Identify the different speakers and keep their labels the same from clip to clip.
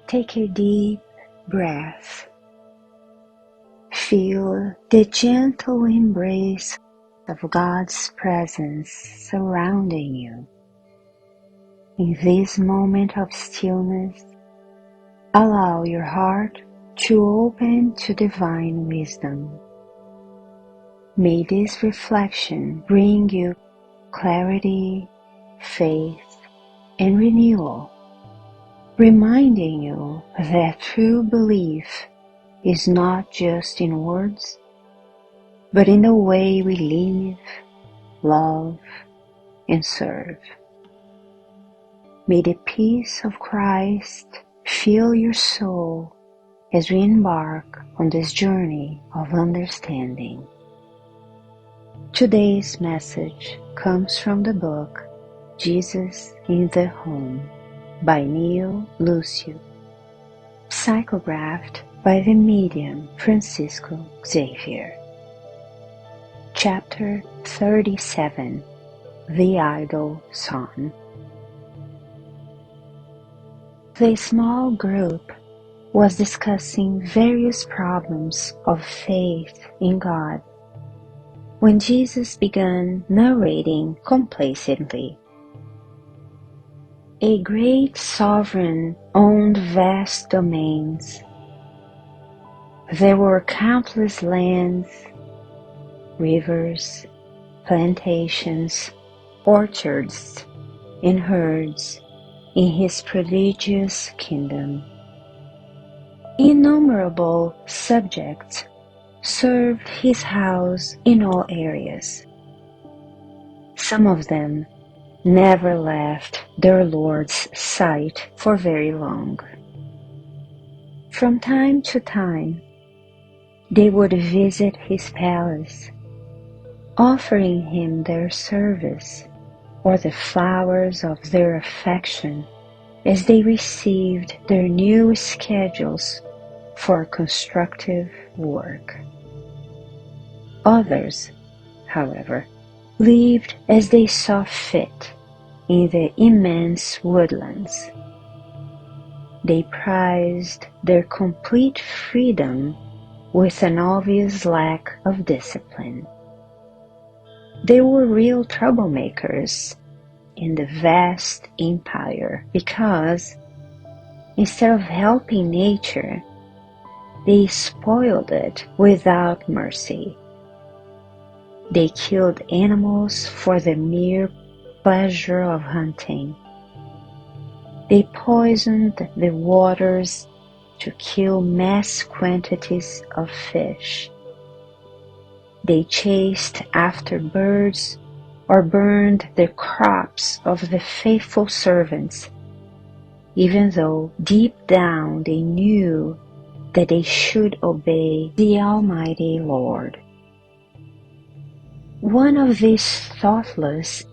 Speaker 1: Take a deep breath. Feel the gentle embrace of God's presence surrounding you. In this moment of stillness, allow your heart to open to divine wisdom. May this reflection bring you clarity, faith, and renewal, reminding you that true belief is not just in words, but in the way we live, love, and serve. May the peace of Christ fill your soul as we embark on this journey of understanding. Today's message comes from the book Jesus in the Home by Neio, Lucio, psychographed by the medium Francisco Xavier. Chapter 37, The Idle Son. The small group was discussing various problems of faith in God when Jesus began narrating complacently. A great sovereign owned vast domains. There were countless lands, rivers, plantations, orchards, and herds in his prodigious kingdom. Innumerable subjects served his house in all areas. Some of them never left their Lord's sight for very long. From time to time, they would visit his palace, offering him their service or the flowers of their affection as they received their new schedules for constructive work. Others, however, lived as they saw fit in the immense woodlands. They prized their complete freedom with an obvious lack of discipline. They were real troublemakers in the vast empire because, instead of helping nature, they spoiled it without mercy. They killed animals for the mere pleasure of hunting. They poisoned the waters to kill mass quantities of fish. They chased after birds or burned the crops of the faithful servants, even though deep down they knew that they should obey the Almighty Lord. One of these thoughtless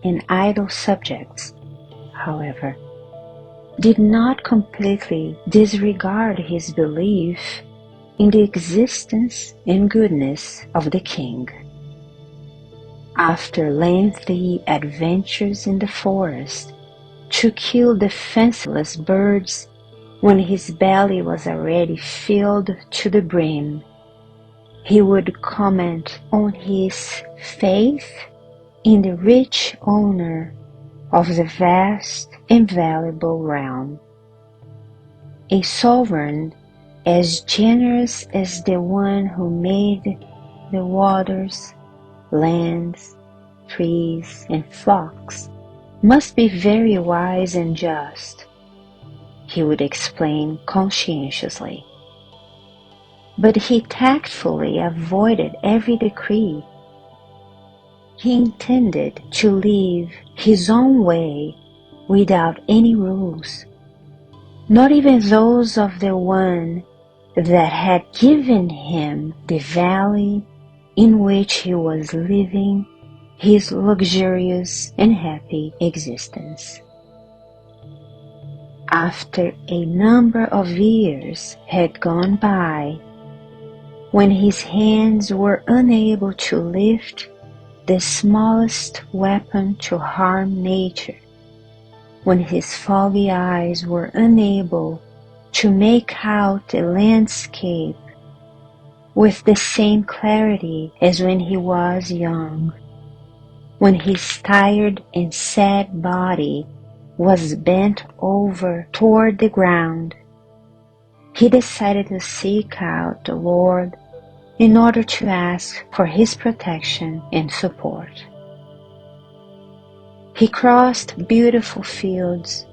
Speaker 1: and idle subjects, however, did not completely disregard his belief in the existence and goodness of the king. After lengthy adventures in the forest to kill defenseless birds when his belly was already filled to the brim, he would comment on his faith in the rich owner of the vast and valuable realm, a sovereign as generous as the one who made the waters, lands, trees, and flocks, must be very wise and just, he would explain conscientiously. But he tactfully avoided every decree. He intended to live his own way without any rules, not even those of the one that had given him the valley in which he was living his luxurious and happy existence. After a number of years had gone by, when his hands were unable to lift the smallest weapon to harm nature, when his foggy eyes were unable to make out a landscape with the same clarity as when he was young, when his tired and sad body was bent over toward the ground, he decided to seek out the Lord in order to ask for his protection and support. He crossed beautiful fields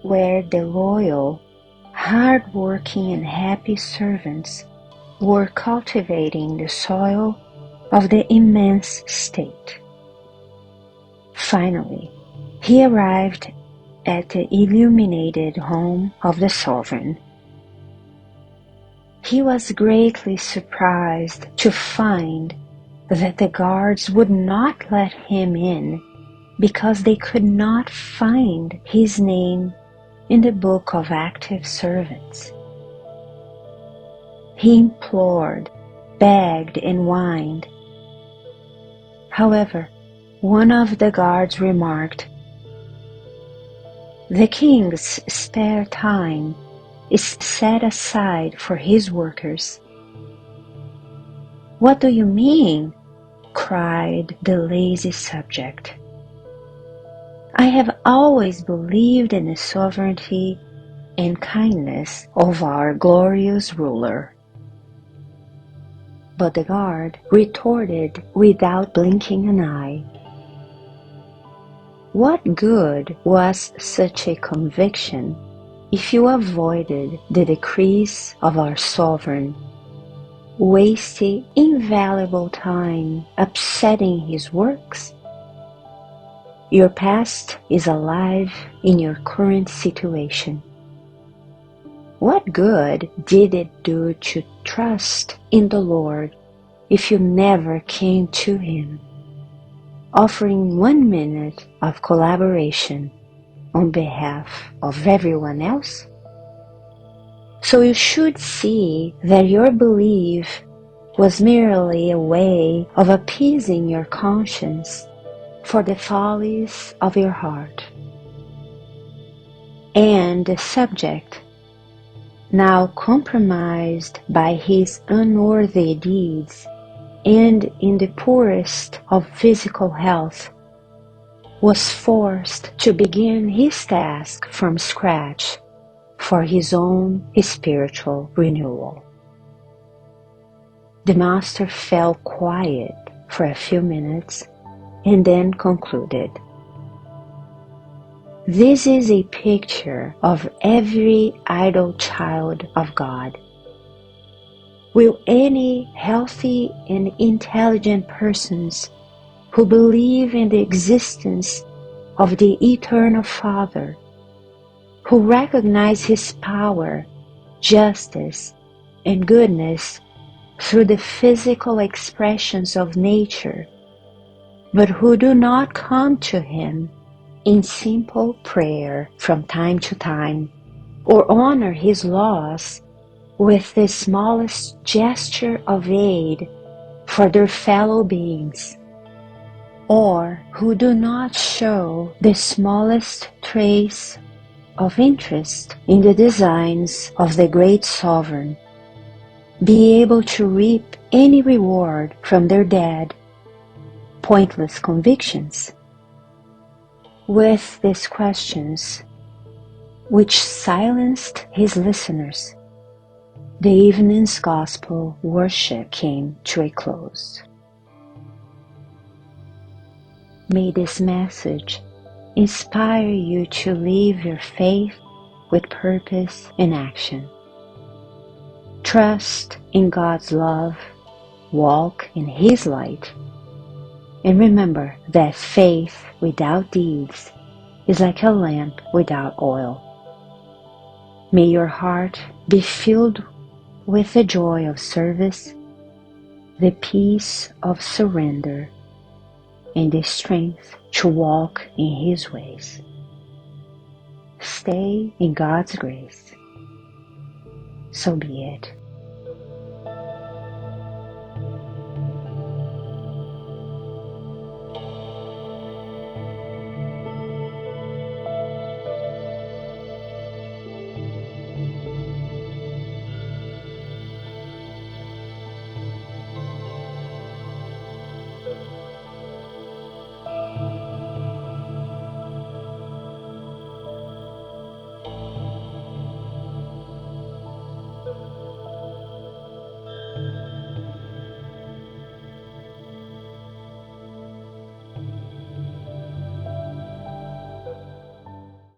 Speaker 1: where the loyal, hard-working and happy servants were cultivating the soil of the immense state. Finally, he arrived at the illuminated home of the sovereign. He was greatly surprised to find that the guards would not let him in because they could not find his name in the book of active servants. He implored, begged, and whined. However, one of the guards remarked, "The king's spare time is set aside for his workers." "What do you mean?" cried the lazy subject. "I have always believed in the sovereignty and kindness of our glorious ruler." But the guard retorted without blinking an eye, "What good was such a conviction if you avoided the decrees of our sovereign, wasting invaluable time upsetting his works? Your past is alive in your current situation. What good did it do to trust in the Lord if you never came to Him, offering 1 minute of collaboration on behalf of everyone else? So you should see that your belief was merely a way of appeasing your conscience for the follies of your heart. And the subject, now compromised by his unworthy deeds and in the poorest of physical health, was forced to begin his task from scratch for his own spiritual renewal. The master fell quiet for a few minutes and then concluded, "This is a picture of every idle child of God. Will any healthy and intelligent persons who believe in the existence of the Eternal Father, who recognize His power, justice, and goodness through the physical expressions of nature, but who do not come to Him in simple prayer from time to time, or honor His laws with the smallest gesture of aid for their fellow beings, or who do not show the smallest trace of interest in the designs of the great sovereign, be able to reap any reward from their dead, pointless convictions?" With these questions, which silenced his listeners, the evening's gospel worship came to a close. May this message inspire you to live your faith with purpose and action. Trust in God's love, walk in His light, and remember that faith without deeds is like a lamp without oil. May your heart be filled with the joy of service, the peace of surrender, and the strength to walk in His ways. Stay in God's grace. So be it.